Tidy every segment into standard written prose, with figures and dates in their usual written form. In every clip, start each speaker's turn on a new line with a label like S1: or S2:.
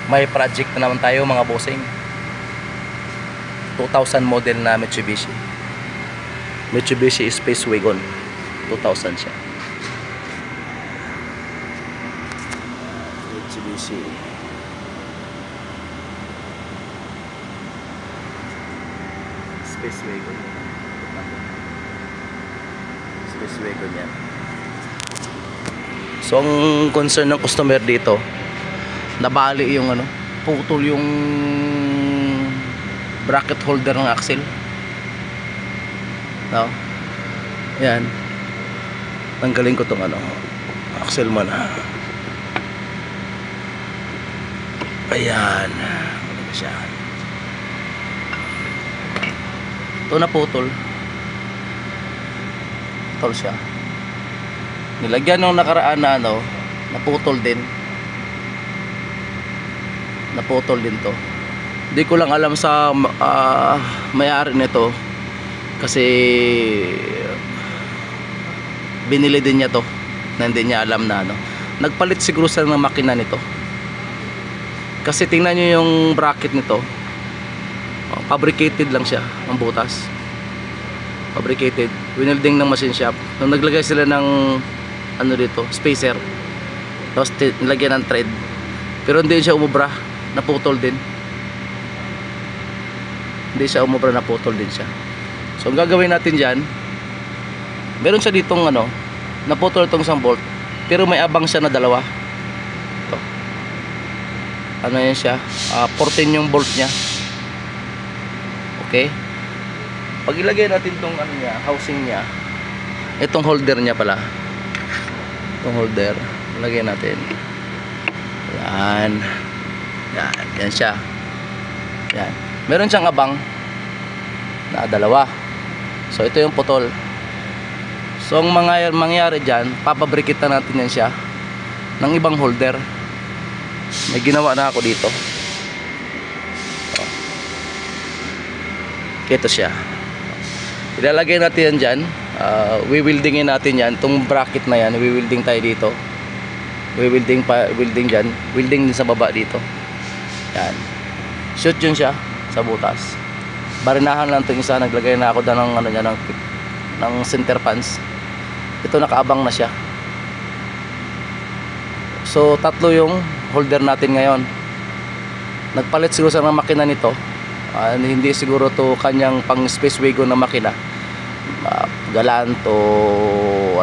S1: May project na naman tayo mga bossing. 2000 model na Mitsubishi Space Wagon. 2000 siya. Mitsubishi Space Wagon. Space Wagon yan. So ang concern ng customer dito, nabali yung ano, putol yung bracket holder ng axle. No? Yan. Tanggalin ko tong ano, axle mo na. Ayan. Ano siya? Ito na putol. Putol siya. Nilagyan nung nakaraan na ano, naputol din. Naputol din to. Hindi ko lang alam sa may-ari nito kasi binili din niya to na hindi niya alam na ano. Nagpalit siguro sila ng makina nito. Kasi tingnan niyo yung bracket nito. Fabricated lang siya ang butas. Fabricated. Winelding ng machine shop. Nung naglagay sila ng ano dito, spacer. Tapos nilagyan ng thread. Pero hindi siya umubra, naputol din. Hindi siya umubra, naputol din siya. So ang gagawin natin diyan, meron siya ditong ano, naputol itong isang bolt, pero may abang siya na dalawa. Ito. Ano yan siya? 14 yung bolt niya. Okay? Pag ilagay natin itong ano niya, housing niya, itong holder niya pala. Itong holder, ilagay natin. Yan. Yan, yan siya. Yan. Meron siyang abang na dalawa. So ito yung putol. So ang mangyayari dyan, papabrikitan natin yan siya ng ibang holder. May ginawa na ako dito. Ito siya. Ilalagay natin yan dyan. Wewieldingin natin yan. Itong bracket na yan, wewielding tayo dito. Wielding dyan. Wielding din sa baba dito. Yan. Shoot yun siya sa butas. Barinahan lang itong isa. Naglagay na ako ng, ano niya, ng center pans. Ito nakaabang na siya. So tatlo yung holder natin ngayon. Nagpalit siguro sa makina nito. Hindi siguro to kanyang pang space wagon na makina. Galant o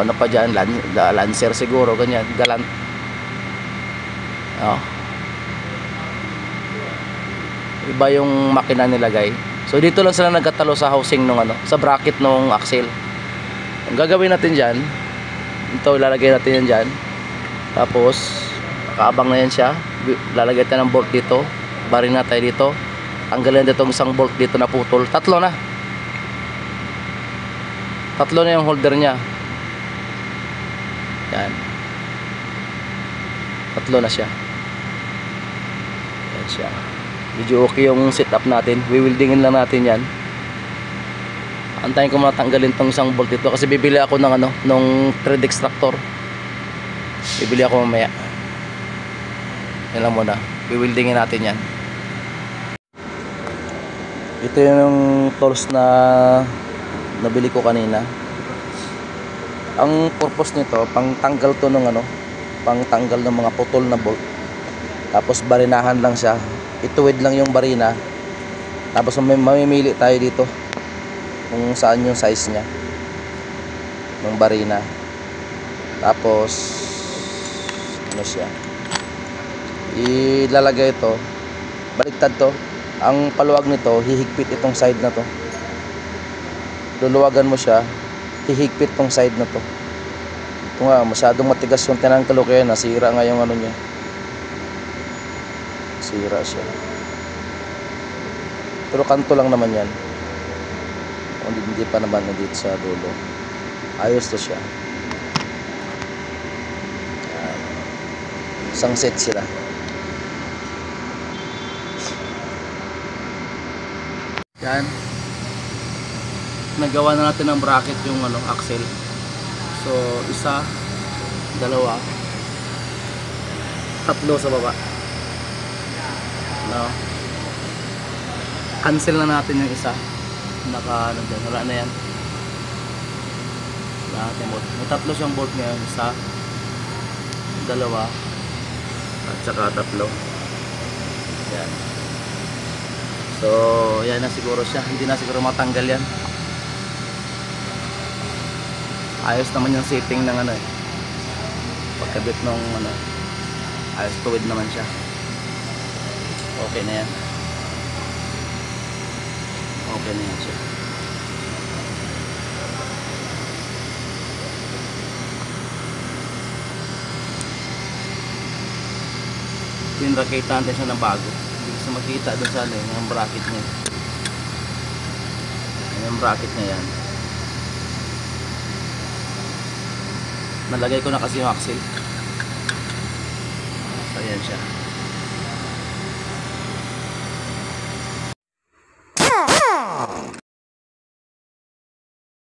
S1: ano pa dyan, Lancer siguro, ganyan, Galant. Iba yung makina nilagay. So dito lang sila nagkatalo sa housing nung ano, sa bracket nung axle. Ang gagawin natin dyan, ito ilalagay natin yan dyan. Tapos nakaabang na yan siya. Lalagay tayo ng bolt dito. Barin na tayo dito. Tanggalin dito isang bolt dito na putol. Tatlo na yung holder nya. Yan. Tatlo na siya. Yan siya. Medyo okay yung setup natin. Wewieldingin lang natin yan. Antayin ko matanggalin tong isang bolt dito kasi bibili ako ng ano, nung thread extractor. Bibili ako mamaya. Yan lang muna. Wewieldingin natin yan. Ito yung tools na nabili ko kanina. Ang purpose nito, pang tanggal to ng ano, pang tanggal ng mga putol na bolt. Tapos barinahan lang siya. Ituwid lang yung barina. Tapos mamimili tayo dito kung saan yung size niya ng barina. Tapos ano siya, ilalagay ito, baliktad to. Ang paluwag nito, hihigpit itong side na to. Luluwagan mo siya, hihigpit tong side na to. Ito nga, masyadong matigas yung tinangkalo kaya nasira nga yung ano niya. Sira siya. Pero kanto lang naman yan. Hindi pa naman na dito sa dulo. Ayos to siya. Isang set sila. Yan. Nagawa na natin ng bracket yung ano, axle. So, isa, dalawa, tatlo sa baba. ano, cancel na natin yung isa. Naka ano dyan, wala na yan. Wala natin bolt. May tatlo siyang bolt ngayon, isa, dalawa, at saka tatlo. Yan. So yan na siguro siya, hindi na siguro matanggal yan. Ayos naman yung setting ng ano eh, pagkabit nung ano, ayos, tuwid naman siya. Okay na yan. Okay na yan siya. Pinrakita natin siya ng bago. Hindi kasi makita doon sa ano, yung bracket niya. Yung bracket niya yan. Nalagay ko na kasi yung axle. So yan siya.